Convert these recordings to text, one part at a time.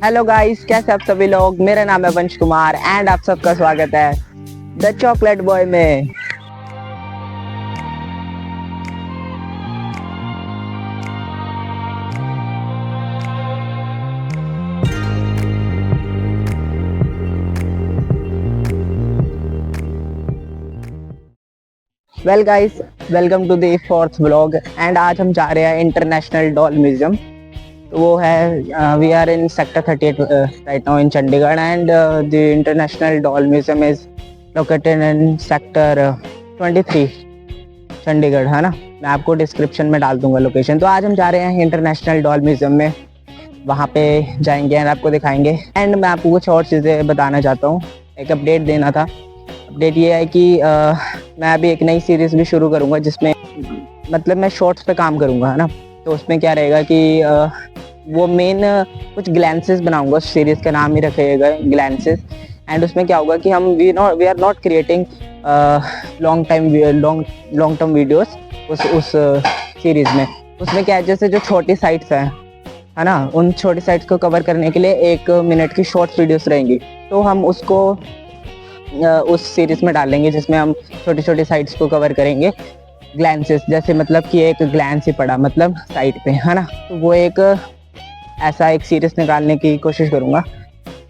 Hello guys, कैसे आप सभी लोग। मेरा नाम है वंश कुमार एंड आप सबका स्वागत है द चॉकलेट बॉय में। Well guys, welcome to the fourth vlog and आज हम जा रहे हैं इंटरनेशनल डॉल म्यूजियम। तो वो है we are in sector 38 right now in Chandigarh and the international doll museum is located in sector 23 Chandigarh, है ना। मैं आपको डिस्क्रिप्शन में डाल दूंगा लोकेशन। तो आज हम जा रहे हैं इंटरनेशनल डॉल म्यूजियम में, वहाँ पे जाएंगे एंड आपको दिखाएंगे। एंड मैं आपको कुछ और चीज़ें बताना चाहता हूँ, एक अपडेट देना था। अपडेट ये है कि मैं अभी एक नई सीरीज़ भी शुरू करूँगा जिसमें मतलब मैं शॉर्ट्स पे काम करूँगा, है ना। तो उसमें क्या रहेगा कि वो मेन कुछ ग्लैंसेस बनाऊंगा। उस सीरीज़ का नाम ही रखेगा ग्लैंसेस। एंड उसमें क्या होगा कि हम we are not creating long term videos उस सीरीज़ में। उसमें क्या है, जैसे जो छोटी साइट्स हैं, है ना, उन छोटी साइट्स को कवर करने के लिए 1 मिनट की शॉर्ट वीडियोस रहेंगी। तो हम उसको उस सीरीज़ में डालेंगे जिसमें हम छोटी छोटी साइट्स को कवर करेंगे। ग्लैंसेस जैसे मतलब कि एक ग्लैंस ही पड़ा मतलब साइट पे, है ना। तो वो एक ऐसा एक सीरीज़ निकालने की कोशिश करूँगा।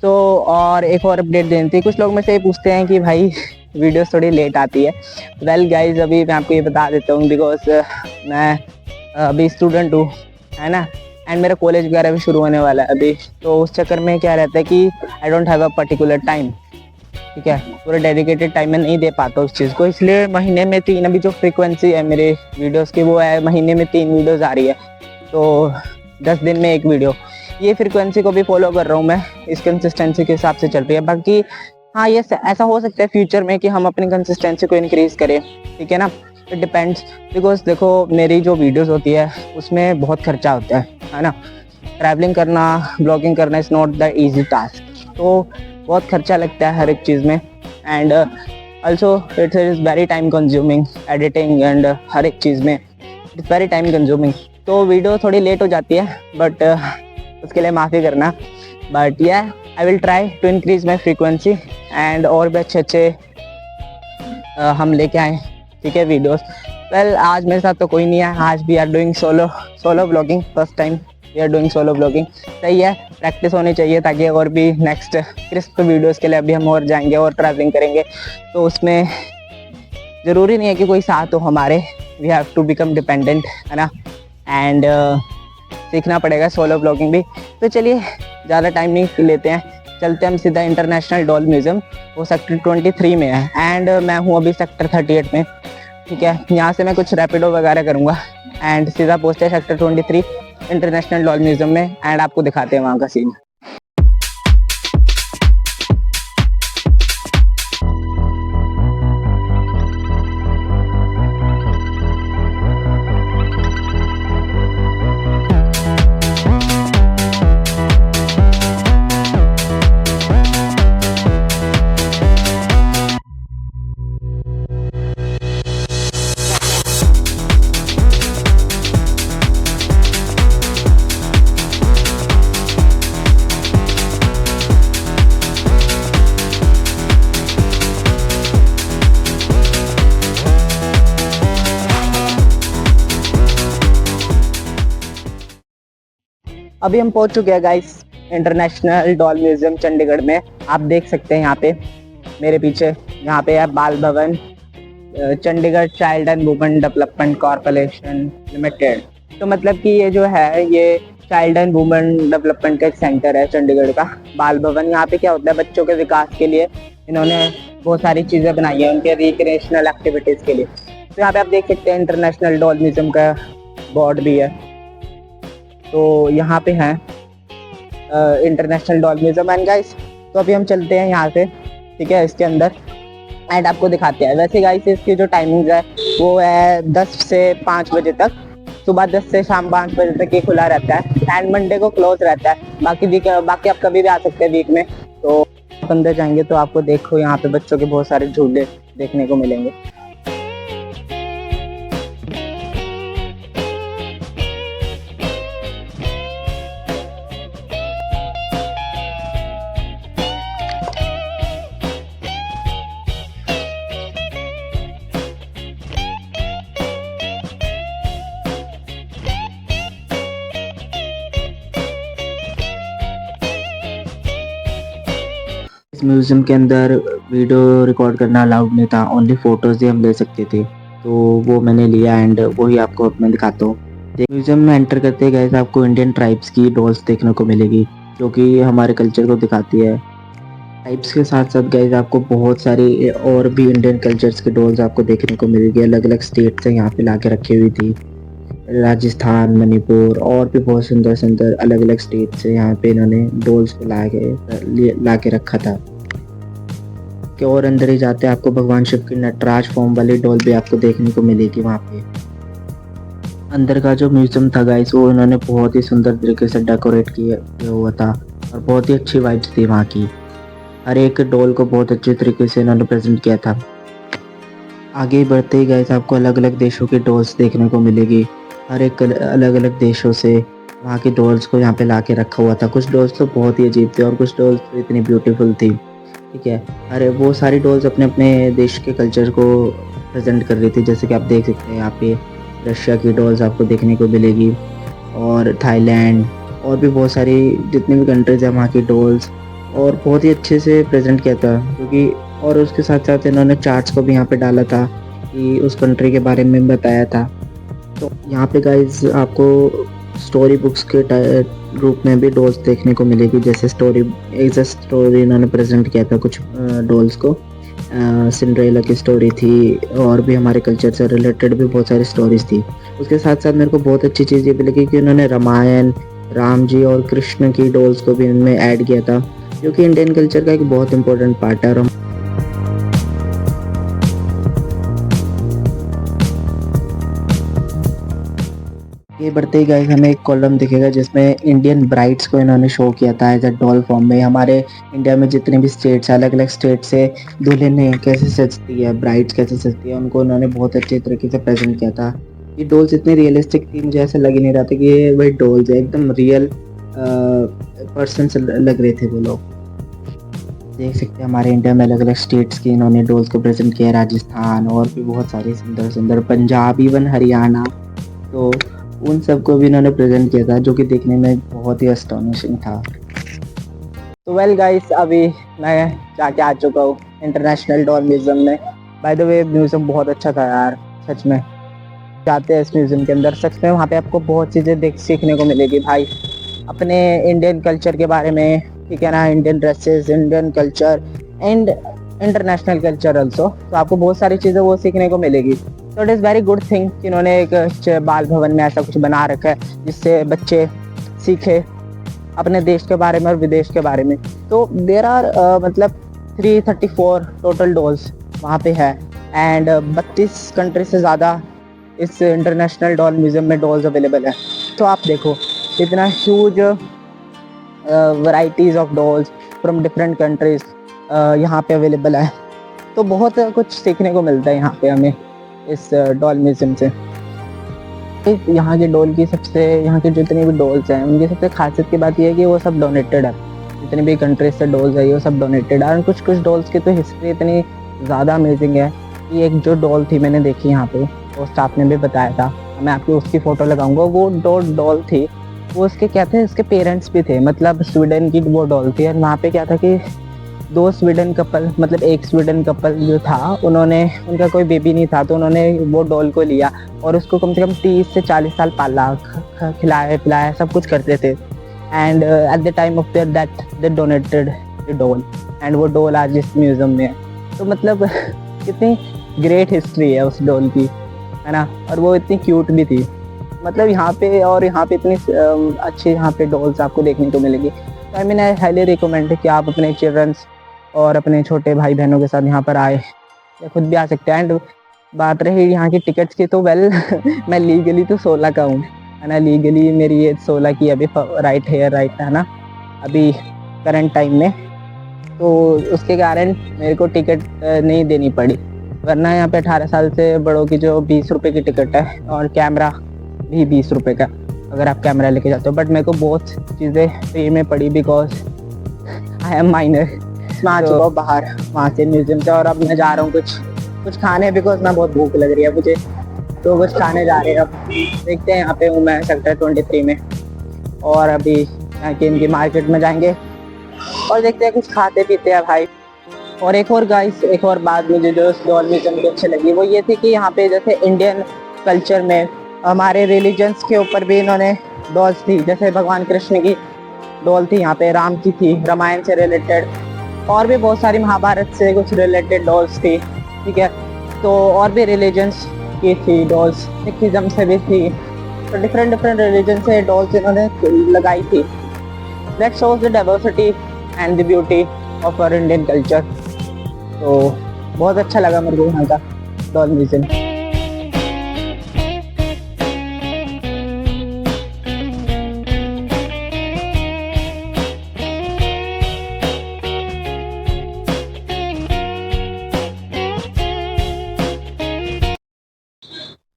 तो और एक और अपडेट देनी थी। कुछ लोग में से ये पूछते हैं कि भाई वीडियोस थोड़ी लेट आती है। वेल गाइज, अभी मैं आपको ये बता देता हूँ बिकॉज मैं अभी स्टूडेंट हूँ, है ना। एंड मेरा कॉलेज वगैरह भी शुरू होने वाला है अभी। तो उस चक्कर में क्या रहता है कि I don't have a particular time, ठीक है। पूरा डेडिकेटेड टाइम में नहीं दे पाता उस चीज़ को, इसलिए महीने में 3, अभी जो फ्रीक्वेंसी है मेरे वीडियोस की वो है महीने में 3 वीडियोस आ रही है। तो 10 दिन में 1 वीडियो, ये फ्रीक्वेंसी को भी फॉलो कर रहा हूँ मैं। इस कंसिस्टेंसी के हिसाब से चल रही है। बाकी हाँ, ये ऐसा हो सकता है फ्यूचर में कि हम अपनी कंसिस्टेंसी को इंक्रीज़ करें, ठीक है ना। इट डिपेंड्स, बिकॉज देखो मेरी जो वीडियोस होती है उसमें बहुत खर्चा होता है ना। ट्रैवलिंग करना, ब्लॉगिंग करना is not the easy task. तो बहुत खर्चा लगता है हर एक चीज़ में। And also it is very time consuming, editing and हर एक चीज़ में it is very time consuming. तो वीडियो थोड़ी लेट हो जाती है, बट उसके लिए माफ़ी करना। बट या I will try to increase my frequency and और भी अच्छे हम लेके आए, ठीक है, वीडियोस। वेल आज मेरे साथ तो कोई नहीं है। आज we are doing solo blogging, first time we are doing solo blogging. सही है, प्रैक्टिस होनी चाहिए ताकि और भी नेक्स्ट क्रिस्प वीडियोस के लिए अभी हम और जाएंगे और ट्रैवलिंग करेंगे। तो उसमें ज़रूरी नहीं है कि कोई साथ हो हमारे, we have to become dependent, है ना। एंड सीखना पड़ेगा सोलो ब्लॉगिंग भी। तो चलिए ज़्यादा टाइम नहीं लेते हैं, चलते हैं हम सीधा इंटरनेशनल डॉल म्यूज़ियम। वो सेक्टर 23 में है एंड मैं हूँ अभी सेक्टर 38 में, ठीक है। यहाँ से मैं कुछ रैपिडो वगैरह करूँगा एंड सीधा पहुँचते हैं सेक्टर 23 इंटरनेशनल डॉल म्यूज़ियम में एंड आपको दिखाते हैं वहाँ का सीन। अभी हम पहुंच चुके हैं guys international doll museum Chandigarh में। आप देख सकते हैं यहाँ पे मेरे पीछे, यहाँ पे है बाल भवन Chandigarh child and women development corporation limited. तो मतलब कि ये जो है ये चाइल्ड एंड वुमेन डेवलपमेंट का एक सेंटर है चंडीगढ़ का, बाल भवन। यहाँ पे क्या होता है, बच्चों के विकास के लिए इन्होंने बहुत सारी चीज़ें बनाई है उनके रिक्रिएशनल एक्टिविटीज़ के लिए। तो यहाँ पे आप देख सकते हैं इंटरनेशनल डॉल म्यूजियम का बोर्ड भी है। तो यहाँ पे है international doll museum and guys. तो अभी हम चलते हैं यहाँ से, ठीक है, इसके अंदर एंड आपको दिखाते हैं। वैसे गाइस इसकी जो टाइमिंग है वो है 10 से 5 बजे तक, सुबह 10 से शाम 5 बजे तक ये खुला रहता है एंड मंडे को क्लोज रहता है। बाकी आप कभी भी आ सकते हैं वीक में। तो अंदर जाएंगे तो आपको देखो यहाँ पे बच्चों के बहुत सारे झूले देखने को मिलेंगे। म्यूज़ियम के अंदर वीडियो रिकॉर्ड करना अलाउड नहीं था, ओनली फ़ोटोज़ ही हम ले सकते थे। तो वो मैंने लिया एंड वही आपको अब मैं दिखाता हूँ। म्यूज़ियम में एंटर करते ही गाइस आपको इंडियन ट्राइब्स की डॉल्स देखने को मिलेगी, जो कि हमारे कल्चर को दिखाती है। ट्राइब्स के साथ-साथ गाइस आपको बहुत सारी और भी इंडियन कल्चर्स की डॉल्स आपको देखने को मिलेगी। अलग-अलग स्टेट से यहाँ पे लाके रखी हुई थी। राजस्थान, मणिपुर और भी बहुत सुंदर-सुंदर अलग-अलग स्टेट से यहाँ पे इन्होंने डॉल्स को ला के रखा था। कि और अंदर ही जाते आपको भगवान शिव की नटराज फॉर्म वाली डॉल भी आपको देखने को मिलेगी वहाँ पे। अंदर का जो म्यूज़ियम था गाइस वो इन्होंने बहुत ही सुंदर तरीके से डेकोरेट किया हुआ था और बहुत ही अच्छी वाइब्स थी वहाँ की। हर एक डॉल को बहुत अच्छे तरीके से इन्होंने प्रेजेंट किया था। आगे बढ़ते ही गाइस आपको अलग-अलग देशों की डॉल्स देखने को मिलेगी। हर एक अलग-अलग देशों से वहाँ की डॉल्स को यहाँ पे ला के रखा हुआ था। कुछ डॉल्स तो बहुत ही अजीब थे और कुछ डॉल्स तो इतनी ब्यूटीफुल थी, ठीक है। अरे वो सारी डॉल्स अपने-अपने देश के कल्चर को प्रेजेंट कर रही थी। जैसे कि आप देख सकते हैं यहाँ पे रशिया की डॉल्स आपको देखने को मिलेगी और थाईलैंड और भी बहुत सारी जितनी भी कंट्रीज़ हैं वहाँ की डॉल्स और बहुत ही अच्छे से प्रेजेंट किया था, क्योंकि और उसके साथ-साथ इन्होंने चार्ट्स को भी यहाँ पे डाला था कि उस कंट्री के बारे में बताया था। तो यहाँ पे गाइस आपको स्टोरी बुक्स के रूप में भी डॉल्स देखने को मिलेगी। जैसे एज अ स्टोरी इन्होंने प्रेजेंट किया था कुछ डॉल्स को। सिंड्रेला की स्टोरी थी और भी हमारे कल्चर से रिलेटेड भी बहुत सारी स्टोरीज थी। उसके साथ साथ मेरे को बहुत अच्छी चीज़ ये भी लगी कि उन्होंने रामायण, राम जी और कृष्ण की डॉल्स को भी इनमें ऐड किया था, जो कि इंडियन कल्चर का एक बहुत इंपॉर्टेंट पार्ट है। और ये बढ़ते ही गाइस हमें एक कॉलम दिखेगा जिसमें इंडियन ब्राइड्स को इन्होंने शो किया था एज अ डॉल फॉर्म में। हमारे इंडिया में जितने भी स्टेट्स अलग अलग स्टेट से दुल्हन कैसे सजती है, ब्राइड्स कैसे सजती है, उनको उन्होंने बहुत अच्छे तरीके से प्रेजेंट किया था। ये डॉल्स इतनी रियलिस्टिक थी, मुझे ऐसा लग ही नहीं रहा था कि ये वही डॉल्स है, एकदम रियल पर्सन लग रहे थे वो लोग। देख सकते हैं हमारे इंडिया में अलग अलग स्टेट्स की इन्होंने डॉल्स को प्रेजेंट किया, राजस्थान और भी बहुत सारे सुंदर सुंदर, पंजाब, इवन हरियाणा, तो उन सबको भी इन्होंने प्रेजेंट किया था, जो कि देखने में बहुत ही अस्टॉनिशिंग था। तो वेल गाइस अभी मैं जाके आ चुका हूँ इंटरनेशनल डॉल म्यूजियम में। बाय द वे म्यूजियम बहुत अच्छा था यार, सच में। जाते हैं इस म्यूजियम के अंदर, सच में वहाँ पे आपको बहुत चीज़ें सीखने को मिलेगी भाई, अपने इंडियन कल्चर के बारे में, ठीक है ना, Indian dresses, Indian culture and international culture also. तो आपको बहुत सारी चीज़ें वो सीखने को मिलेगी। तो it is very good thing कि इन्होंने एक बाल भवन में ऐसा कुछ बना रखा है जिससे बच्चे सीखे अपने देश के बारे में और विदेश के बारे में। तो देर आर मतलब 334 टोटल डॉल्स वहाँ पे है एंड 32 कंट्री से ज़्यादा इस इंटरनेशनल डॉल म्यूज़ियम में डॉल्स अवेलेबल है। तो आप देखो इतना huge varieties of dolls from different countries यहाँ पे अवेलेबल है। तो बहुत कुछ सीखने को मिलता है यहाँ पे हमें इस डॉल म्यूज़ियम से। यहाँ की डॉल की यहाँ की जितनी भी डॉल्स हैं उनकी सबसे खासियत की बात यह है कि वो सब डोनेटेड है। जितनी भी कंट्रीज से डॉल्स है वो सब डोनेटेड है। और कुछ कुछ डॉल्स की तो हिस्ट्री इतनी ज़्यादा अमेजिंग है कि एक जो डॉल थी मैंने देखी यहाँ पे, वो स्टाफ ने भी बताया था, मैं आपको उसकी फ़ोटो लगाऊंगा। वो डॉल थी, वो उसके क्या थे, उसके पेरेंट्स भी थे, मतलब स्वीडन की वो डॉल थी। और वहाँ पे क्या था कि दो स्वीडन कपल, मतलब एक स्वीडन कपल जो था उन्होंने, उनका कोई बेबी नहीं था, तो उन्होंने वो डॉल को लिया और उसको कम से कम 30 से 40 साल पाला, खिलाया पिलाया सब कुछ करते थे। And at the time of their death they donated the doll and वो डॉल आज इस म्यूज़ियम में है। तो मतलब कितनी ग्रेट हिस्ट्री है उस डॉल की, है ना। और वो इतनी क्यूट भी थी, मतलब यहाँ पे, और यहाँ पे इतनी अच्छी यहाँ पे डॉल्स आपको देखने को मिलेगी। तो I mean I highly recommend है कि आप अपने चिल्ड्रंस और अपने छोटे भाई बहनों के साथ यहाँ पर आए, या खुद भी आ सकते हैं। एंड बात रही यहाँ की टिकट्स की, तो वेल मैं लीगली तो 16 का हूँ, है ना। लीगली मेरी एज 16 की अभी, राइट है ना, अभी करंट टाइम में। तो उसके कारण मेरे को टिकट नहीं देनी पड़ी, वरना यहाँ पे 18 साल से बड़ों की जो 20 रुपये की टिकट है और कैमरा भी 20 रुपये का, अगर आप कैमरा लेके जाते हो। बट मेरे को बहुत चीज़ें फ्री में पड़ी बिकॉज आई एम माइनर। मैं आ चुका हूँ बाहर वहाँ से म्यूज़ियम से, और अब मैं जा रहा हूँ कुछ खाने, बिकॉज मैं बहुत भूख लग रही है मुझे, तो कुछ खाने जा रहे हैं। अब देखते हैं, यहाँ पे हूँ मैं सेक्टर 23 में, और अभी यहाँ की इनकी मार्केट में जाएंगे और देखते हैं कुछ खाते पीते हैं भाई। और एक और गाइस, एक और बात मुझे जो इस डॉल म्यूजियम की अच्छी लगी वो ये थी कि यहाँ पे जैसे इंडियन कल्चर में हमारे रिलीजन्स के ऊपर भी इन्होंने डॉल्स थी। जैसे भगवान कृष्ण की डॉल थी यहाँ पे, राम की थी, रामायण से रिलेटेड, और भी बहुत सारी महाभारत से कुछ रिलेटेड डॉल्स थी। ठीक है, तो और भी रिलीजन्स की थी डॉल्स, सिखिज्म से भी थी, तो डिफरेंट डिफरेंट रिलीजन से डॉल्स इन्होंने लगाई थी। That shows the diversity and the beauty of our Indian culture. तो बहुत अच्छा लगा मेरे को यहाँ का डॉल म्यूजियम।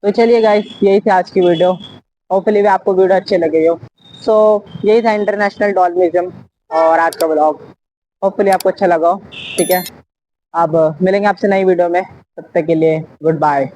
तो चलिए गाइस, यही थी आज की वीडियो। होपफुली भी आपको वीडियो अच्छे लगे हो। सो यही था इंटरनेशनल डॉल म्यूजियम और आज का ब्लॉग। होपफुली आपको अच्छा लगा हो। ठीक है, अब मिलेंगे आपसे नई वीडियो में, तब तक के लिए गुड बाय।